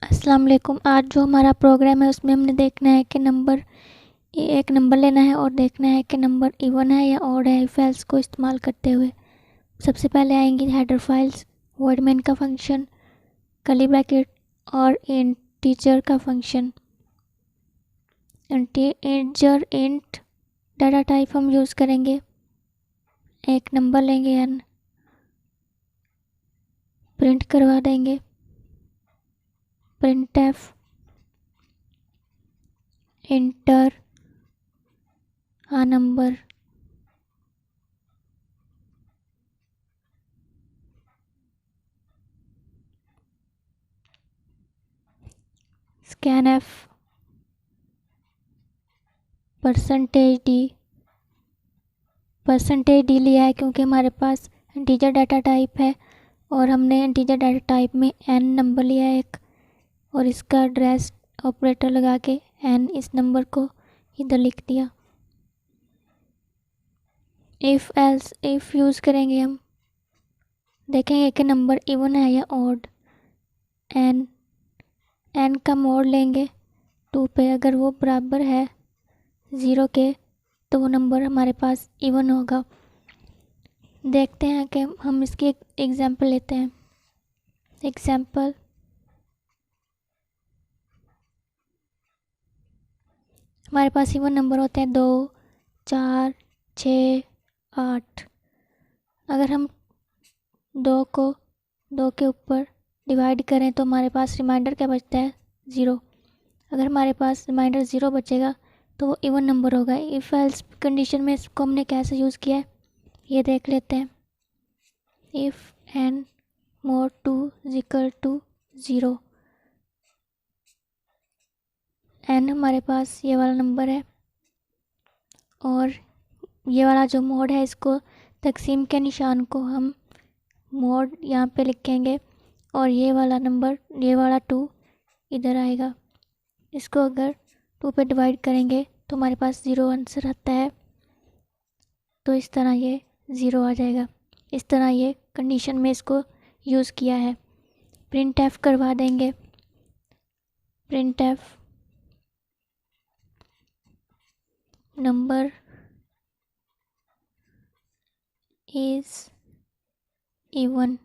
अस्सलाम वालेकुम। आज जो हमारा प्रोग्राम है उसमें हमने देखना है कि एक नंबर लेना है और देखना है कि नंबर इवन है या ऑड है इफ एल्स को इस्तेमाल करते हुए। सबसे पहले आएंगी हेडर फाइल्स, वर्ड मेन का फंक्शन, कर्ली ब्रैकेट और इंटीजर का function. Integer int data type हम यूज़ करेंगे। एक नंबर लेंगे n, प्रिंट करवा देंगे printf inter number. scanf percentage D लिया है क्योंकि हमारे पास इंटीजर डाटा टाइप है और हमने इंटीजर डाटा टाइप में n नंबर लिया है एक, और इसका एड्रेस ऑपरेटर लगा के n इस नंबर को इधर लिख दिया। इफ़ एल्स इफ़ यूज़ करेंगे, हम देखेंगे कि नंबर इवन है या ऑड। n का मोड लेंगे 2 पे, अगर वो बराबर है 0 के तो वो नंबर हमारे पास इवन होगा। देखते हैं कि हम इसकी एक एग्जांपल लेते हैं। एग्जांपल हमारे पास इवन नंबर होते हैं 2, 4, 6, 8। अगर हम 2 को 2 के ऊपर डिवाइड करें तो हमारे पास रिमाइंडर क्या बचता है 0। अगर हमारे पास रिमाइंडर 0 बचेगा तो वो इवन नंबर होगा। इफ़ एल्स कंडीशन में इसको हमने कैसे यूज़ किया है ये देख लेते हैं। If n mod 2 is equal to 0, n हमारे पास ये वाला नंबर है और ये वाला जो मोड है इसको तकसीम के निशान को हम मोड यहाँ पे लिखेंगे और ये वाला नंबर, ये वाला 2 इधर आएगा। इसको अगर 2 पे डिवाइड करेंगे तो हमारे पास 0 आंसर आता है, तो इस तरह ये 0 आ जाएगा। इस तरह ये कंडीशन में इसको यूज़ किया है। printf करवा देंगे। printf number is even.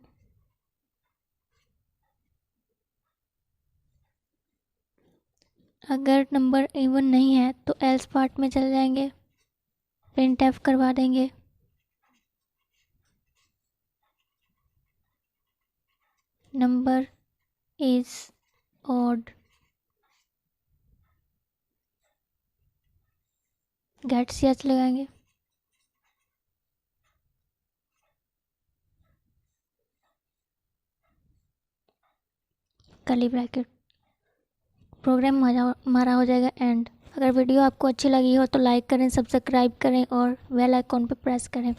अगर नंबर इवन नहीं है तो एल्स पार्ट में चले जाएंगे, printf करवा देंगे number is odd. Get ch लगाएंगे। कर्ली ब्रैकेट, प्रोग्राम हमारा हो जाएगा एंड। अगर वीडियो आपको अच्छी लगी हो तो लाइक करें, सब्सक्राइब करें और बेल आइकॉन पर प्रेस करें।